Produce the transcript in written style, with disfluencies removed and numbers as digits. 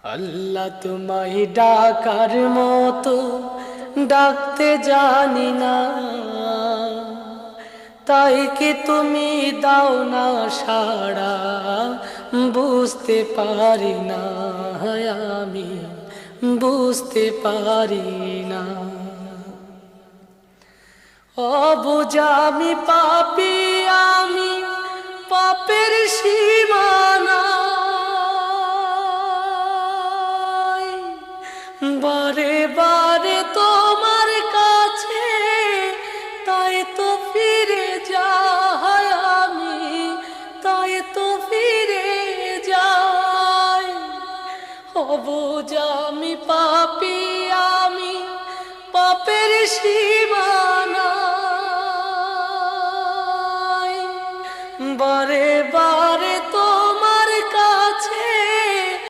আল্লাহ তোমায় ডাকার মতো ডাকতে জানি না, তাই কি তুমি দাও না সাড়া, বুঝতে পারি না আমি, বুঝতে পারি না। অবুঝ আমি পাপী, আমি পাপের সীমানা, বারে বারে তোমার কাছে তাই তো ফিরে যাই আমি, তাই তো ফিরে যাই। অবুঝ আমি পাপী, আমি পাপের সীমানা, বারে বারে